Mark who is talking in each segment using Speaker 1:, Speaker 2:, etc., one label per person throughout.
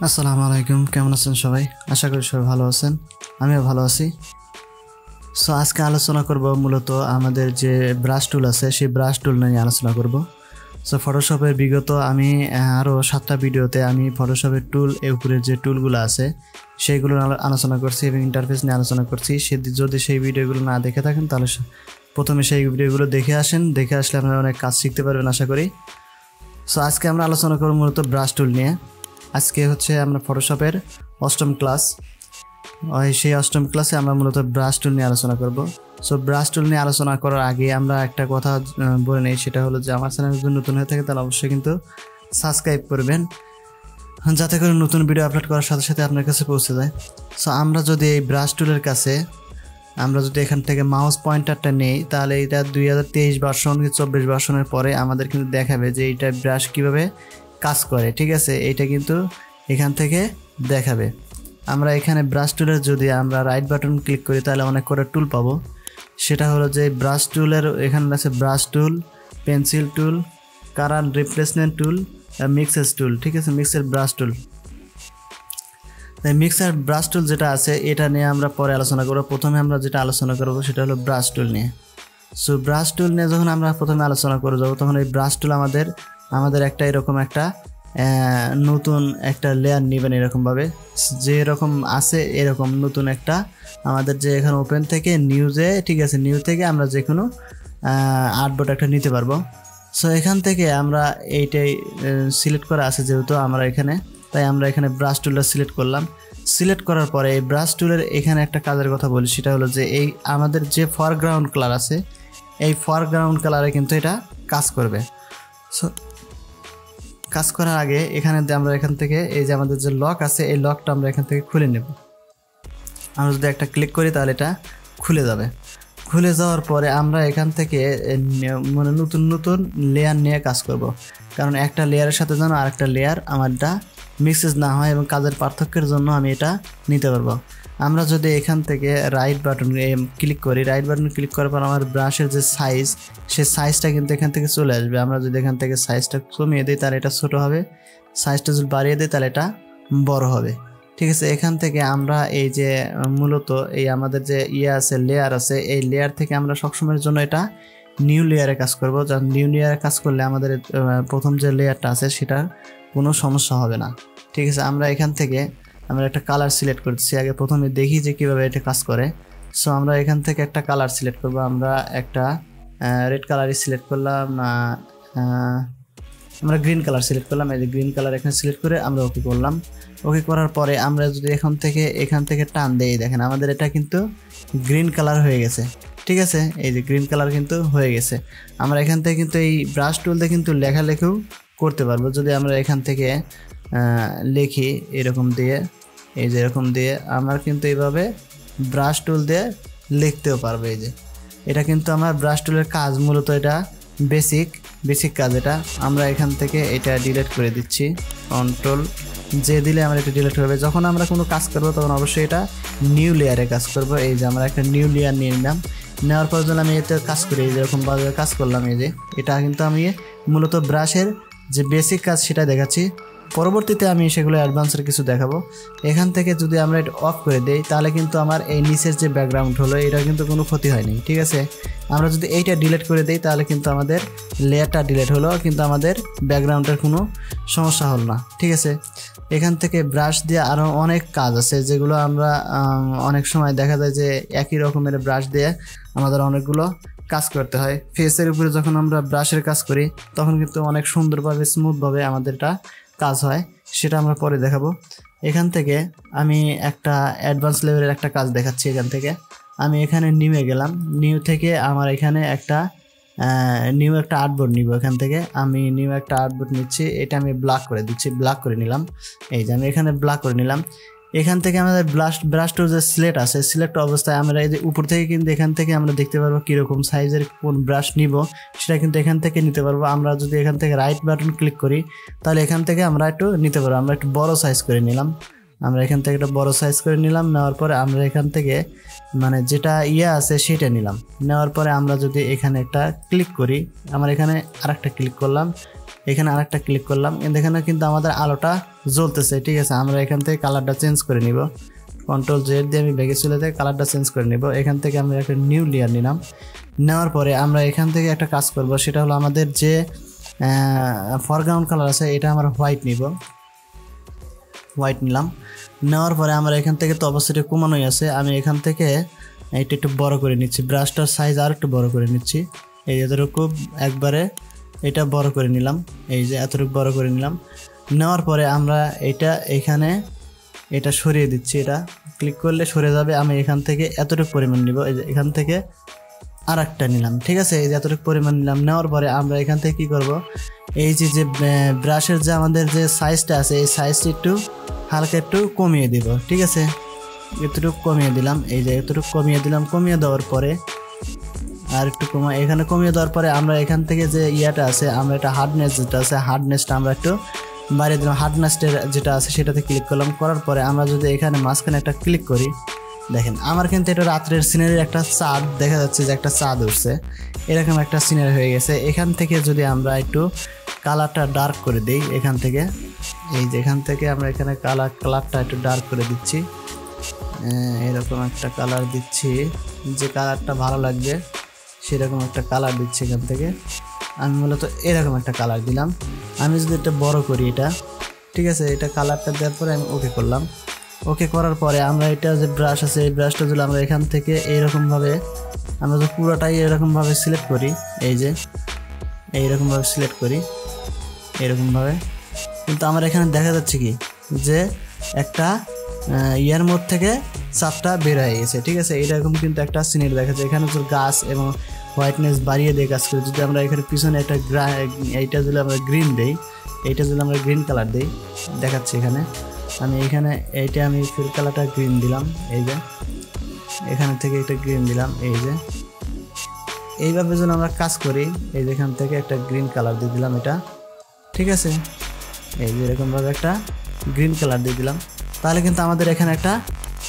Speaker 1: আসসালামু আলাইকুম, কেমন আছেন সবাই? আশা করি সবাই ভালো আছেন, আমিও ভালো আছি। সো আজকে আলোচনা করব মূলত আমাদের যে ব্রাশ টুল আছে সেই ব্রাশ টুল নিয়ে আলোচনা করব। সো ফটোশপের বিগত আমি আরও 7টা ভিডিওতে আমি ফটোশপের টুল এর উপরের যে টুলগুলো আছে সেইগুলো আলোচনা করছি এবং ইন্টারফেস নিয়ে আলোচনা করছি। যদি সেই ভিডিওগুলো না দেখে থাকেন তাহলে প্রথমে সেই ভিডিওগুলো দেখে আসলে আপনারা অনেক কাজ শিখতে পারবেন আশা করি। সো আজকে আমরা আলোচনা করব মূলত ব্রাশ টুল নিয়ে। আজকে হচ্ছে আমরা ফটোশপের 8ম ক্লাস, সেই 8ম ক্লাসে আমরা মূলত ব্রাশ টুল নিয়ে আলোচনা করব। সো ব্রাশ টুল নিয়ে আলোচনা করার আগে আমরা একটা কথা বলে নেই, সেটা হলো যে আমার চ্যানেল যদি নতুন হয়ে থাকে তাহলে অবশ্যই কিন্তু সাবস্ক্রাইব করবেন, যাতে করে নতুন ভিডিও আপলোড করার সাথে সাথে আপনার কাছে পৌঁছে যায়। সো আমরা যদি এই ব্রাশ টুলের কাছে আমরা যদি এখান থেকে মাউস পয়েন্টারটা নেই তাহলে এটা 2023 ভার্সন কি 24 ভার্সনের পরে আমাদের কিন্তু দেখাবে যে এইটা ব্রাশ কীভাবে কাজ করে। ঠিক আছে, এইটা কিন্তু এখান থেকে দেখাবে। আমরা এখানে ব্রাশ টুলের যদি আমরা রাইট বাটন ক্লিক করি তাহলে অনেক করে টুল পাবো। সেটা হলো যে ব্রাশ টুলের এখানে আছে brush tool, pencil tool, colour replacement tool, mixer tool. ঠিক আছে, মিক্সার ব্রাশ টুল। তাই মিক্সার ব্রাশ টুল যেটা আছে এটা নিয়ে আমরা পরে আলোচনা করব। প্রথমে আমরা যেটা আলোচনা করব সেটা হলো ব্রাশ টুল নিয়ে। সো ব্রাশ টুল নিয়ে যখন আমরা প্রথমে আলোচনা করে যাবো তখন এই ব্রাশ টুল আমাদের একটা এরকম একটা নতুন একটা লেয়ার নেবেন এরকমভাবে, যেরকম আছে এরকম নতুন একটা আমাদের যে এখানে ওপেন থেকে নিউজে, ঠিক আছে, নিউ থেকে আমরা যে কোনো আর্টবোর্ড একটা নিতে পারবো। সো এখান থেকে আমরা এইটাই সিলেক্ট করা আছে যেহেতু আমরা এখানে, তাই আমরা এখানে ব্রাশ টুলটা সিলেক্ট করলাম। সিলেক্ট করার পরে এই ব্রাশ টুলের এখানে একটা কাজের কথা বলি, সেটা হলো যে এই আমাদের যে ফরগ্রাউন্ড কালার আছে এই ফরগ্রাউন্ড কালারে কিন্তু এটা কাজ করবে। সো কাজ করার আগে আমরা এখান থেকে এই যে আমাদের যে লক আছে এই লকটা আমরা এখান থেকে খুলে নেব। আমরা যদি একটা ক্লিক করি তাহলে এটা খুলে যাবে। খুলে যাওয়ার পরে আমরা এখান থেকে মানে নতুন নতুন লেয়ার নিয়ে কাজ করব, কারণ একটা লেয়ারের সাথে যেন আরেকটা লেয়ার আমারটা মিক্সেস না হয় এবং কাজের পার্থক্যের জন্য আমি এটা নিতে পারবো। আমরা যদি এখান থেকে রাইট বাটন ক্লিক করি, রাইট বাটন ক্লিক করার পর আমার ব্রাশের যে সাইজ সেই সাইজটা কিন্তু এখান থেকে চলে আসবে। আমরা যদি এখান থেকে সাইজটা কমিয়ে দিই তাহলে এটা ছোটো হবে, সাইজটা যদি বাড়িয়ে দিই তাহলে এটা বড় হবে। ঠিক আছে, এখান থেকে আমরা এই যে মূলত এই আমাদের যে আছে লেয়ার আছে এই লেয়ার থেকে আমরা সবসময়ের জন্য এটা নিউ লেয়ারে কাজ করব। যার নিউ লেয়ারে কাজ করলে আমাদের প্রথম যে লেয়ারটা আছে সেটার কোনো সমস্যা হবে না। ঠিক আছে, আমরা এখান থেকে আমরা একটা কালার সিলেক্ট করছি। আগে প্রথমে দেখি যে কীভাবে এটা কাজ করে। সো আমরা এখান থেকে একটা কালার সিলেক্ট করব। আমরা একটা রেড কালারই সিলেক্ট করলাম, আমরা গ্রিন কালার সিলেক্ট করলাম। এই যে গ্রিন কালার এখানে সিলেক্ট করে আমরা ওকে করলাম। ওকে করার পরে আমরা যদি এখান থেকে টান দেই, দেখেন আমাদের এটা কিন্তু গ্রিন কালার হয়ে গেছে। ঠিক আছে, এই যে গ্রিন কালার কিন্তু হয়ে গেছে। আমরা এখান থেকে কিন্তু এই ব্রাশ টুল দিয়ে কিন্তু লেখালেখিও করতে পারবো। যদি আমরা এখান থেকে লিখি এরকম দিয়ে, এই যে এরকম দিয়ে আমরা কিন্তু এইভাবে ব্রাশ টুল দিয়ে লিখতেও পারবো। এই যে এটা কিন্তু আমার ব্রাশ টুলের কাজ, মূলত এটা বেসিক কাজ। এটা আমরা এখান থেকে এটা ডিলিট করে দিচ্ছি, কন্ট্রোল যে দিলে আমরা এটা ডিলিট হবে। যখন আমরা কোনো কাজ করবো তখন অবশ্যই এটা নিউ লেয়ারে কাজ করব। এই যে আমরা একটা নিউ লেয়ার নিয়ে নিলাম, নেওয়ার পর যখন আমি এতে কাজ করি যেরকমভাবে কাজ করলাম, এই যে এটা কিন্তু আমি মূলত ব্রাশের যে বেসিক কাজ সেটা দেখাচ্ছি। পরবর্তীতে আমি সেগুলো অ্যাডভান্সের কিছু দেখাবো। এখান থেকে যদি আমরা এটা অফ করে দেই তাহলে কিন্তু আমার এই নিচের যে ব্যাকগ্রাউন্ড হলো এটা কিন্তু কোনো ক্ষতি হয়নি। ঠিক আছে, আমরা যদি এইটা ডিলিট করে দেই তাহলে কিন্তু আমাদের লেয়ারটা ডিলিট হলো, কিন্তু আমাদের ব্যাকগ্রাউন্ডের কোনো সমস্যা হলো না। ঠিক আছে, এখান থেকে ব্রাশ দিয়ে আরও অনেক কাজ আছে যেগুলো আমরা অনেক সময় দেখা যায় যে একই রকমের ব্রাশ দিয়ে আমাদের অনেকগুলো কাজ করতে হয়। ফেসের উপরে যখন আমরা ব্রাশের কাজ করি তখন কিন্তু অনেক সুন্দরভাবে স্মুথভাবে আমাদের এটা কাজ হয়, সেটা আমরা পরে দেখাবো। এখান থেকে আমি একটা অ্যাডভান্স লেভেলের একটা কাজ দেখাচ্ছি। এখান থেকে আমি এখানে নিউয়ে গেলাম, নিউ থেকে আমার এখানে একটা নিউ একটা আর্টবোর্ড নিব। এখান থেকে আমি নিউ একটা আর্টবোর্ড নিচ্ছি, এটা আমি ব্ল্যাক করে দিচ্ছি, ব্ল্যাক করে নিলাম। এই যে আমি এখানে ব্ল্যাক করে নিলাম। এখান থেকে আমাদের ব্রাশ টুল যে সিলেক্ট আছে, সিলেক্ট অবস্থায় আমরা এই যে উপর থেকে কিন্তু এখান থেকে আমরা দেখতে পারবো কীরকম সাইজের কোন ব্রাশ নিব সেটা কিন্তু এখান থেকে নিতে পারবো। আমরা যদি এখান থেকে রাইট বাটন ক্লিক করি তাহলে এখান থেকে আমরা একটু নিতে পারবো। আমরা একটু বড় সাইজ করে নিলাম, আমরা এখান থেকে একটা বড় সাইজ করে নিলাম। নেওয়ার পরে আমরা এখান থেকে মানে যেটা আছে সেটা নিলাম। নেওয়ার পরে আমরা যদি এখানে একটা ক্লিক করি, আমরা এখানে আরেকটা ক্লিক করলাম, এখানে আরেকটা ক্লিক করলাম, এখানে কিন্তু আমাদের আলোটা জ্বলতেছে। ঠিক আছে, আমরা এখান থেকে কালারটা চেঞ্জ করে নিব। কন্ট্রোল জেড দিয়ে আমি ব্যাগে চলে যাই, কালারটা চেঞ্জ করে নিব। এখান থেকে আমরা একটা নিউ লেয়ার নিলাম। নেওয়ার পরে আমরা এখান থেকে একটা কাজ করব, সেটা হলো আমাদের যে ফরগ্রাউন্ড কালার আছে এটা আমরা হোয়াইট নিব। হোয়াইট নিলাম। নেওয়ার পরে আমরা এখান থেকে তো অবশ্যই কমানোই আছে, আমি এখান থেকে এটা একটু বড় করে নিচ্ছি, ব্রাশটার সাইজ আর একটু বড় করে নিচ্ছি। এই এতটুকু একবারে এটা বড় করে নিলাম, এই যে এতটুকু বড় করে নিলাম। নেওয়ার পরে আমরা এটা এখানে এটা সরিয়ে দিচ্ছি, এটা ক্লিক করলে সরে যাবে। আমি এখান থেকে এতটুকু পরিমাণ নিব, এই যে এখান থেকে আর একটা নিলাম। ঠিক আছে, এই যে এতটুকু পরিমাণ নিলাম। নেওয়ার পরে আমরা এখান থেকে কি করব, এই যে ব্রাশের যে আমাদের যে সাইজটা আছে এই সাইজটা একটু হালকা একটু কমিয়ে দিব। ঠিক আছে, এতটুকু কমিয়ে দিলাম, এই যে এতটুকু কমিয়ে দিলাম। কমিয়ে দেওয়ার পরে আর একটু এখানে কমিয়ে দেওয়ার পরে আমরা এখান থেকে যে ইয়াটা আছে, আমরা এটা হার্ডনেস যেটা আছে হার্ডনেসটা আমরা একটু বাড়িয়ে দিলাম। হার্ডনেসের যেটা আছে সেটাতে ক্লিক করলাম। করার পরে আমরা যদি এখানে মাঝখানে একটা ক্লিক করি, দেখেন আমার কিন্তু এটা রাত্রের সিনারির একটা চাঁদ দেখা যাচ্ছে, যে একটা চাঁদ উঠছে, এরকম একটা সিনারি হয়ে গেছে। এখান থেকে যদি আমরা একটু কালারটা ডার্ক করে দিই, এখান থেকে এই যে এখান থেকে আমরা এখানে কালারটা একটু ডার্ক করে দিচ্ছি, এরকম একটা কালার দিচ্ছি, যে কালারটা ভালো লাগবে সেরকম একটা কালার দিচ্ছি। এখান থেকে আমি মূলত এরকম একটা কালার দিলাম। আমি যদি এটা বড় করি এটা, ঠিক আছে, এটা কালারটা দেওয়ার পরে আমি ওকে করলাম। ওকে করার পরে আমরা এটা যে ব্রাশ আছে এই ব্রাশটা যদি আমরা এখান থেকে এইরকমভাবে আমরা যদি পুরোটাই এরকমভাবে সিলেক্ট করি, এই যে এইরকমভাবে সিলেক্ট করি এরকমভাবে, কিন্তু আমার এখানে দেখা যাচ্ছে কি যে একটা ইয়ার মধ্যে থেকে চাপটা বের হয়ে গেছে। ঠিক আছে, এইরকম কিন্তু একটা সিনারি দেখা যাচ্ছে। এখানে তো গাছ এবং হোয়াইটনেস বাড়িয়ে দিয়ে কাজ করি। যদি আমরা এখানে পিছনে একটা এইটা যদি আমরা গ্রিন দেই, এইটা যদি আমরা গ্রিন কালার দিই, দেখাচ্ছি এখানে আমি এইটা আমি ফিল কালারটা গ্রিন দিলাম, এই যে এখান থেকে একটা গ্রিন দিলাম, এই যে এইভাবে যদি আমরা কাজ করি, এই যে এখান থেকে একটা গ্রিন কালার দিয়ে দিলাম এটা। ঠিক আছে, এই যে এরকমভাবে একটা গ্রিন কালার দিয়ে দিলাম, তাহলে কিন্তু আমাদের এখানে একটা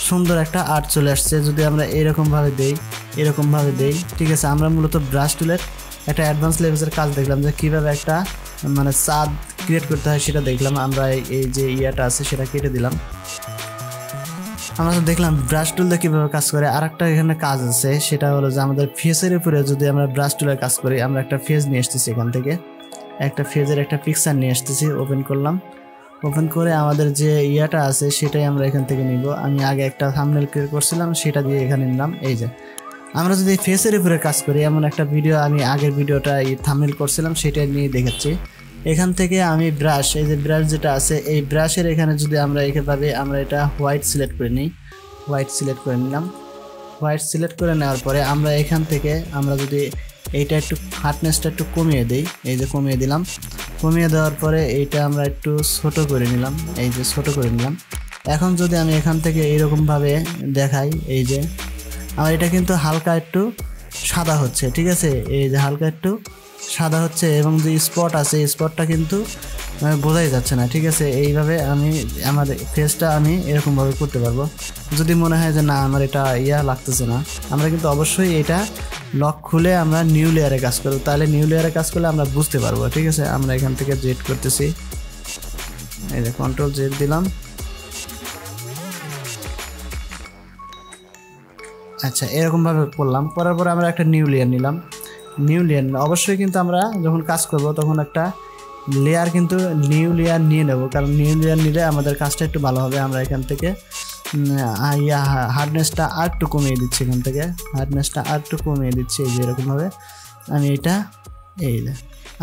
Speaker 1: সুন্দর একটা আর্ট চলে আসছে। যদি আমরা এরকমভাবে দেই, ঠিক আছে, আমরা মূলত ব্রাশ টুলের একটা অ্যাডভান্স লেভেলের কাজ দেখলাম, যে কীভাবে একটা মানে চাঁদ ক্রিয়েট করতে হয় সেটা দেখলাম। আমরা এই যে ইয়াটা আছে সেটা কেটে দিলাম। আমরা তো দেখলাম ব্রাশ টুল দিয়ে কীভাবে কাজ করে। আর একটা এখানে কাজ আছে, সেটা হলো যে আমাদের ফেসের উপরে যদি আমরা ব্রাশ টুলের কাজ করি, আমরা একটা ফেস নিয়ে আসতেছি, এখান থেকে একটা ফেজের একটা পিকচার নিয়ে আসতেছি, ওপেন করলাম। ওপেন করে আমাদের যে ইয়াটা আছে সেটাই আমরা এখান থেকে নিব। আমি আগে একটা থাম্বনেল ক্রিয়েট করছিলাম, সেটা দিয়ে এখানে নিলাম। এই যে আমরা যদি ফেসের উপরে কাজ করি, এমন একটা ভিডিও আমি আগের ভিডিওটা থাম্বনেল করছিলাম, সেটা নিয়ে দেখাচ্ছি। এখান থেকে আমি ব্রাশ, এই যে ব্রাশ যেটা আছে এই ব্রাশের এখানে যদি আমরা এইভাবে আমরা এটা হোয়াইট সিলেক্ট করে নিই, হোয়াইট সিলেক্ট করে নিলাম। হোয়াইট সিলেক্ট করে নেওয়ার পরে আমরা এখান থেকে আমরা যদি এইটা একটু হার্ডনেসটা একটু কমিয়ে দিই, এই যে কমিয়ে দিলাম। কমিয়ে দেওয়ার পরে এইটা আমরা একটু ছোট করে নিলাম, এই যে ছোট করে নিলাম। এখন যদি আমি এখান থেকে এইরকমভাবে দেখাই, এই যে আমার এটা কিন্তু হালকা একটু সাদা হচ্ছে। ঠিক আছে, এই যে হালকা একটু সাদা হচ্ছে, এবং যে স্পট আছে এই স্পটটা কিন্তু বোঝাই যাচ্ছে না। ঠিক আছে, এইভাবে আমি আমার ফেসটা আমি এরকমভাবে করতে পারবো। যদি মনে হয় যে না আমার এটা লাগতেছে না, আমরা কিন্তু অবশ্যই এটা লক খুলে আমরা নিউ লেয়ারে কাজ করবো, তাহলে নিউ লেয়ারে কাজ করলে আমরা বুঝতে পারবো। ঠিক আছে, আমরা এখান থেকে জেড করতেছি, এই যে কন্ট্রোল জেড দিলাম। আচ্ছা, এরকমভাবে করলাম। করার পরে আমরা একটা নিউ লেয়ার নিলাম। অবশ্যই কিন্তু আমরা যখন কাজ করব তখন একটা লেয়ার কিন্তু নিউ লেয়ার নিয়ে নেব, কারণ নিউ লেয়ার নিলে আমাদের কাজটা একটু ভালো হবে। আমরা এখান থেকে হার্ডনেসটা আর একটু কমিয়ে দিচ্ছি, এই যে এরকমভাবে আমি এটা, এই যে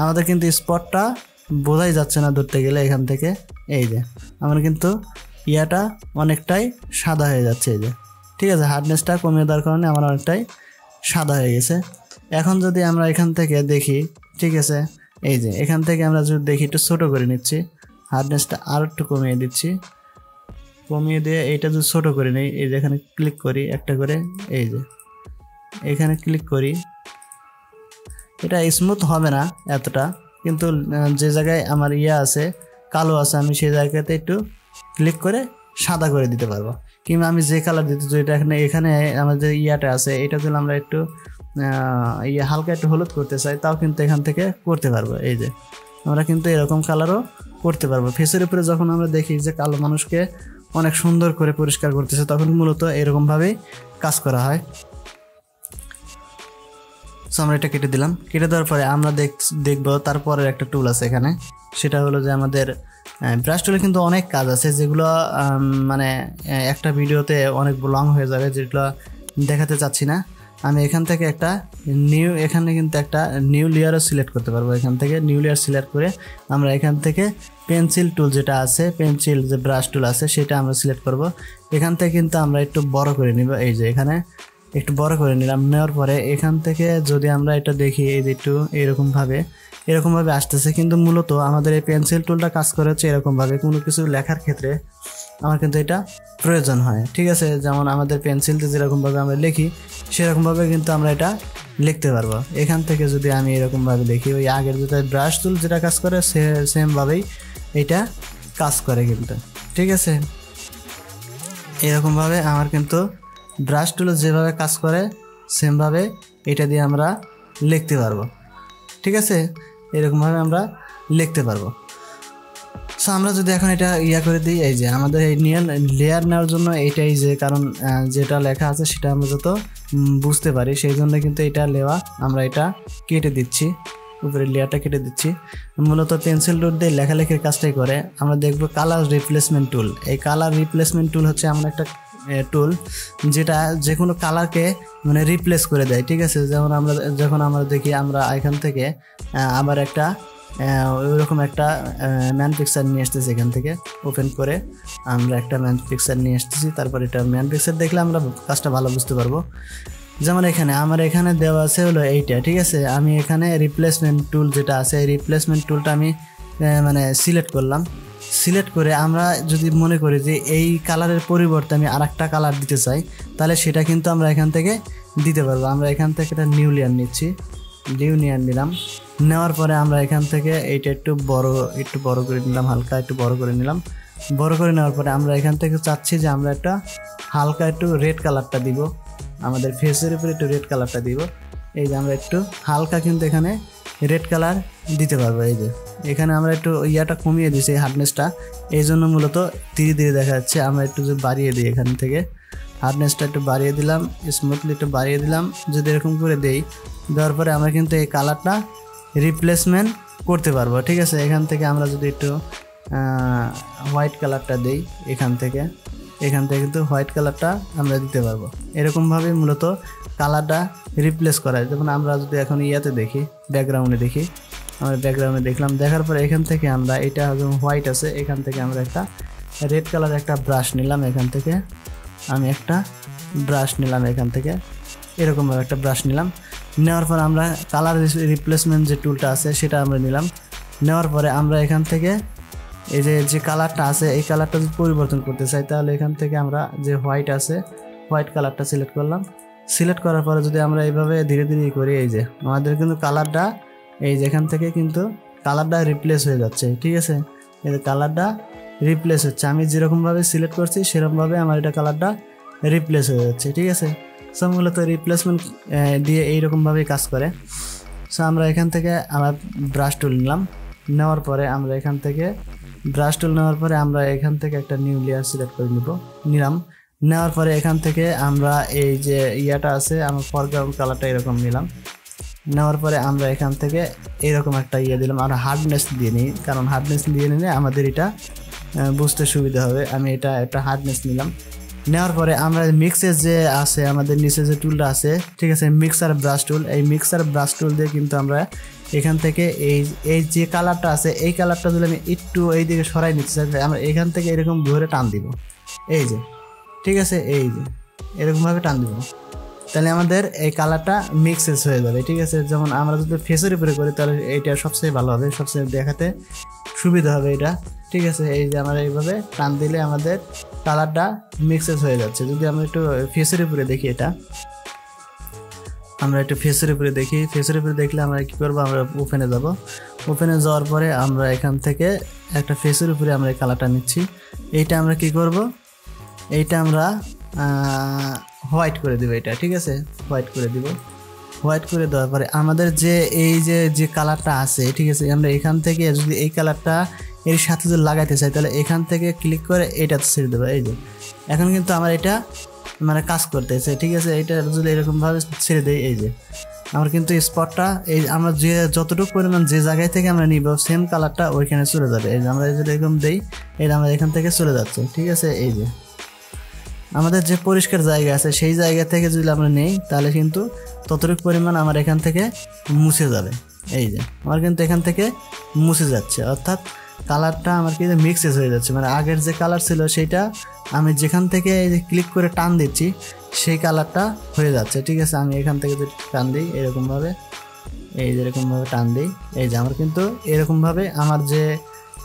Speaker 1: আমাদের কিন্তু স্পটটা বোঝাই যাচ্ছে না ধরতে গেলে এখান থেকে, এই যে আমার কিন্তু ইয়াটা অনেকটাই সাদা হয়ে যাচ্ছে, এই যে। ঠিক আছে, হার্ডনেসটা কমিয়ে দেওয়ার কারণে আমার অনেকটাই সাদা হয়ে গেছে। এখন যদি আমরা এখান থেকে দেখি, ঠিক আছে, এই যে এখান থেকে আমরা যদি দেখি একটু ছোটো করে নিচ্ছি, হার্ডনেসটা আর একটু কমিয়ে দিচ্ছি, কমিয়ে দিয়ে এইটা যদি ছোটো করে নিই, এই যে এখানে ক্লিক করি একটা করে, এই যে এখানে ক্লিক করি, এটা স্মুথ হবে না এতটা, কিন্তু যে জায়গায় আমার আছে কালো আছে আমি সেই জায়গাতে একটু ক্লিক করে সাদা করে দিতে পারবো, কিংবা আমি যে কালার দিতে চাই এটা এখানে আমাদের ইয়াটা আছে, এটা যদি আমরা একটু হালকা একটু হলুদ করতে চাই তাও কিন্তু এখান থেকে করতে পারবো। এই যে আমরা কিন্তু এরকম কালারও করতে পারবো। ফেসের উপরে যখন আমরা দেখি যে কালো মানুষকে অনেক সুন্দর করে পরিষ্কার করতেছে তখন মূলত এরকমভাবেই কাজ করা হয়। সো আমরা এটা কেটে দিলাম। কেটে দেওয়ার পরে আমরা দেখবো তারপরের একটা টুল আছে এখানে, সেটা হলো যে আমাদের ব্রাশ টুলে কিন্তু অনেক কাজ আছে যেগুলো মানে একটা ভিডিওতে অনেক লং হয়ে যাবে, যেগুলো দেখাতে চাচ্ছি না। আমি এখান থেকে একটা এখানে কিন্তু একটা নিউ লেয়ারও সিলেক্ট করতে পারবো। এখান থেকে নিউ লেয়ার সিলেক্ট করে আমরা এখান থেকে পেন্সিল টুল যেটা আছে, পেন্সিল যে ব্রাশ টুল আছে সেটা আমরা সিলেক্ট করব। এখান থেকে কিন্তু আমরা একটু বড় করে নিব। এই যে এখানে একটু বড় করে নিলাম। নেওয়ার পরে এখান থেকে যদি আমরা এটা দেখি, এই যে একটু এরকমভাবে আসতেছে, কিন্তু মূলত আমাদের এই পেন্সিল টুলটা কাজ করে হচ্ছে এরকমভাবে। কোনো কিছু লেখার ক্ষেত্রে আমার কিন্তু এটা প্রয়োজন হয়, ঠিক আছে। যেমন আমাদের পেন্সিলতে যেরকমভাবে আমরা লিখি সেরকমভাবে কিন্তু আমরা এটা লিখতে পারবো। এখান থেকে যদি আমি এরকমভাবে লিখি, ওই আগের যেটা ব্রাশ টুল যেটা কাজ করে সেমভাবেই এটা কাজ করে কিন্তু, ঠিক আছে। এরকমভাবে আমার কিন্তু ব্রাশ টুল যেভাবে কাজ করে সেমভাবে এটা দিয়ে আমরা লিখতে পারবো, ঠিক আছে। এরকমভাবে আমরা লিখতে পারবো। সো আমরা যদি এখন এটা করে দিই, এই যে আমাদের এই লেয়ার নেওয়ার জন্য এইটাই যে কারণ যেটা লেখা আছে সেটা আমরা যত বুঝতে পারি সেই জন্য কিন্তু এটা আমরা এটা কেটে দিচ্ছি, উপরের লেয়ারটা কেটে দিচ্ছি। মূলত পেন্সিল টুল দিয়ে লেখালেখির কাজটাই করে। আমরা দেখব কালার রিপ্লেসমেন্ট টুল। এই কালার রিপ্লেসমেন্ট টুল হচ্ছে এমন একটা টুল যেটা যে কোনো কালারকে মানে রিপ্লেস করে দেয়, ঠিক আছে। যেমন যখন আমরা দেখি আমরা এখান থেকে আবার একটা ওইরকম একটা ম্যান পিকচার নিয়ে আসতেছি, এখান থেকে ওপেন করে আমরা একটা ম্যান পিকচার নিয়ে আসতেছি। তারপর এটা ম্যান পিকচার দেখলে আমরা কাজটা ভালো বুঝতে পারবো। যেমন আমার এখানে দেওয়া আছে হলো এইটা, ঠিক আছে। আমি এখানে রিপ্লেসমেন্ট টুল যেটা আছে এই রিপ্লেসমেন্ট টুলটা আমি মানে সিলেক্ট করলাম। সিলেক্ট করে আমরা যদি মনে করি যে এই কালারের পরিবর্তে আমি আরেকটা কালার দিতে চাই, তাহলে সেটা কিন্তু আমরা এখান থেকে দিতে পারবো। আমরা এখান থেকে একটা নিউ লেয়ার নিচ্ছি, নিউ লেয়ার নিলাম। নেওয়ার পরে আমরা এখান থেকে এইটা একটু বড় করে নিলাম, হালকা একটু বড় করে নিলাম। বড় করে নেওয়ার পরে আমরা এখান থেকে চাচ্ছি যে আমরা একটা হালকা একটু রেড কালারটা দিব, আমাদের ফেসের উপরে একটু রেড কালারটা দিব। এই যে আমরা একটু হালকা কিন্তু এখানে রেড কালার দিতে পারবো। এই যে এখানে আমরা একটু কমিয়ে দিয়েছি হার্ডনেসটা, এই জন্য মূলত ধীরে ধীরে দেখা যাচ্ছে। আমরা একটু যদি বাড়িয়ে দিই, এখান থেকে হার্ডনেসটা একটু বাড়িয়ে দিলাম, স্মুথলি একটু বাড়িয়ে দিলাম। যদি এরকম করে দেওয়ার পরে আমরা কিন্তু এই কালারটা রিপ্লেসমেন্ট করতে পারবো, ঠিক আছে। এখান থেকে আমরা যদি একটু হোয়াইট কালারটা দিই, এখান থেকে কিন্তু হোয়াইট কালারটা আমরা দিতে পারবো। এরকমভাবে মূলত কালারটা রিপ্লেস করা হয়। যেমন আমরা যদি এখন দেখি, ব্যাকগ্রাউন্ডে দেখি, আমরা ব্যাকগ্রাউন্ডে দেখলাম। দেখার পরে এখান থেকে আমরা এটা যেমন হোয়াইট আছে, এখান থেকে আমরা একটা রেড কালার একটা ব্রাশ নিলাম। এখান থেকে আমি একটা ব্রাশ নিলাম, এখান থেকে এরকমভাবে একটা ব্রাশ নিলাম। নেওয়ার পর আমরা কালার রিপ্লেসমেন্ট যে টুলটা আছে সেটা আমরা নিলাম। নেওয়ার পরে আমরা এখান থেকে এই যে কালারটা আছে এই কালারটা যদি পরিবর্তন করতে চাই, তাহলে এখান থেকে আমরা যে হোয়াইট আছে হোয়াইট কালারটা সিলেক্ট করলাম। সিলেক্ট করার পরে যদি আমরা এইভাবে ধীরে ধীরে করি, এই যে আমাদের কিন্তু কালারটা এই যে এখান থেকে কিন্তু কালারটা রিপ্লেস হয়ে যাচ্ছে, ঠিক আছে। এই যে কালারটা রিপ্লেস হচ্ছে, আমি যেরকমভাবে সিলেক্ট করছি সেরকমভাবে আমার এটা কালারটা রিপ্লেস হয়ে যাচ্ছে, ঠিক আছে। সো মূলত রিপ্লেসমেন্ট দিয়ে এইরকমভাবেই কাজ করে। সো আমরা এখান থেকে আমার ব্রাশ টুল নিলাম। নেওয়ার পরে আমরা এখান থেকে একটা নিউ লেয়ার সিলেক্ট করে নিলাম। নেওয়ার পরে এখান থেকে আমরা এই যে আছে আমার ফরগ্রাউন্ড কালারটা এরকম নিলাম। নেওয়ার পরে আমরা এখান থেকে এরকম একটা দিলাম। আর হার্ডনেস দিয়ে নিই, কারণ হার্ডনেস দিয়ে নিলে আমাদের এটা বুঝতে সুবিধা হবে। আমি এটা একটা হার্ডনেস নিলাম। নেওয়ার পরে আমরা মিক্সের যে আছে আমাদের নিচে যে টুলটা আছে, ঠিক আছে, মিক্সার ব্রাশ টুল। এই মিক্সার ব্রাশ টুল দিয়ে কিন্তু আমরা এখান থেকে এই যে কালারটা আছে এই কালারটা যদি আমি একটু এই দিকে সরাই নিতে চাই, আমরা এখান থেকে এরকম ধরে টান দিব, এই যে, ঠিক আছে, এই যে এরকমভাবে টান দিব, তাহলে আমাদের এই কালারটা মিক্সেস হয়ে যাবে, ঠিক আছে। যেমন আমরা যদি ফেসের উপরে করি তাহলে এইটা সবচেয়ে ভালো হবে, সবচেয়ে দেখাতে সুবিধা হবে এটা, ঠিক আছে। এই যে আমরা এইভাবে টান দিলে আমাদের কালারটা মিক্সেস হয়ে যাচ্ছে। যদি আমরা একটু ফেসের উপরে দেখি, আমরা একটু ফেসের উপরে দেখলে আমরা কী করবো, আমরা ওপেনে যাব। ওপেনে যাওয়ার পরে আমরা এখান থেকে একটা ফেসের উপরে আমরা এই কালারটা নিচ্ছি। এইটা আমরা কি করব, এইটা আমরা হোয়াইট করে দিব, এটা ঠিক আছে, হোয়াইট করে দিব। হোয়াইট করে দেওয়ার পরে আমাদের যে এই যে কালারটা আছে, ঠিক আছে, আমরা এখান থেকে যদি এই কালারটা এর সাথে যদি লাগাইতে চাই তাহলে এখান থেকে ক্লিক করে এটা ছেড়ে দেবো। এই যে এখন কিন্তু আমার এটা মানে কাজ করতেছে, ঠিক আছে। এটা যদি এরকমভাবে ছেড়ে দেই, এই যে আমার কিন্তু স্পটটা এই আমরা যে যতটুকু পরিমাণ যে জায়গায় থেকে আমরা নিব সেম কালারটা ওইখানে চলে যাবে। এই যে আমরা যদি এরকম দেই, এই আমরা এখান থেকে চলে যাচ্ছে, ঠিক আছে। এই যে আমাদের যে পরিষ্কার জায়গা আছে সেই জায়গা থেকে যদি আমরা নেই তাহলে কিন্তু ততটুকু পরিমাণ আমার এখান থেকে মুছে যাবে। এই যে আমার কিন্তু এখান থেকে মুছে যাচ্ছে, অর্থাৎ কালারটা আমার কিন্তু মিক্সেস হয়ে যাচ্ছে। মানে আগের যে কালার ছিল সেইটা আমি যেখান থেকে এই যে ক্লিক করে টান দিচ্ছি সেই কালারটা হয়ে যাচ্ছে, ঠিক আছে। আমি এখান থেকে যদি টান দিই এরকমভাবে, এই যে এরকমভাবে টান দিই, এই যে আমার কিন্তু এরকমভাবে আমার যে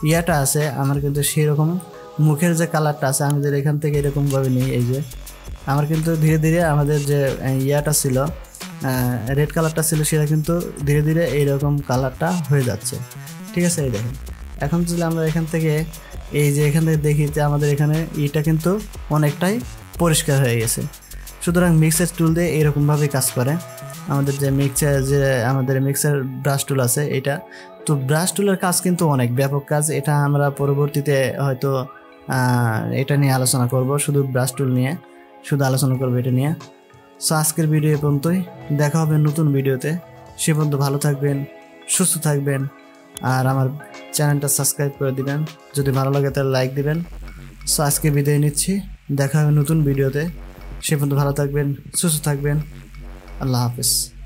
Speaker 1: ইয়াটা আছে আমার কিন্তু সেরকম মুখের যে কালারটা আছে আমি যদি এখান থেকে এরকমভাবে নিই, এই যে আমার কিন্তু ধীরে ধীরে আমাদের যে ইয়াটা ছিল রেড কালারটা ছিল সেটা কিন্তু ধীরে ধীরে এইরকম কালারটা হয়ে যাচ্ছে, ঠিক আছে। এই দেখেন এখন যদি আমরা এখান থেকে এই যে এখান থেকে দেখি যে আমাদের এখানে ইটা কিন্তু অনেকটাই পরিষ্কার হয়ে গেছে। সুতরাং মিক্সার টুল দিয়ে এরকমভাবেই কাজ করে আমাদের যে আমাদের মিক্সার ব্রাশ টুল আছে এটা। তো ব্রাশ টুলের কাজ কিন্তু অনেক ব্যাপক কাজ, এটা আমরা পরবর্তীতে হয়তো এটা নিয়ে আলোচনা করব, শুধু ব্রাশ টুল নিয়ে শুধু আলোচনা করবো এটা নিয়ে। সো আজকের ভিডিও এ পর্যন্তই, দেখা হবে নতুন ভিডিওতে। সে পর্যন্ত ভালো থাকবেন, সুস্থ থাকবেন, আর আমার চ্যানেলটা সাবস্ক্রাইব করে দিবেন। যদি ভালো লাগে তাহলে লাইক দিবেন। সো আজকে বিদায় নিচ্ছি, দেখা হবে নতুন ভিডিওতে। সে পর্যন্ত ভালো থাকবেন, সুস্থ থাকবেন। আল্লাহ হাফেজ।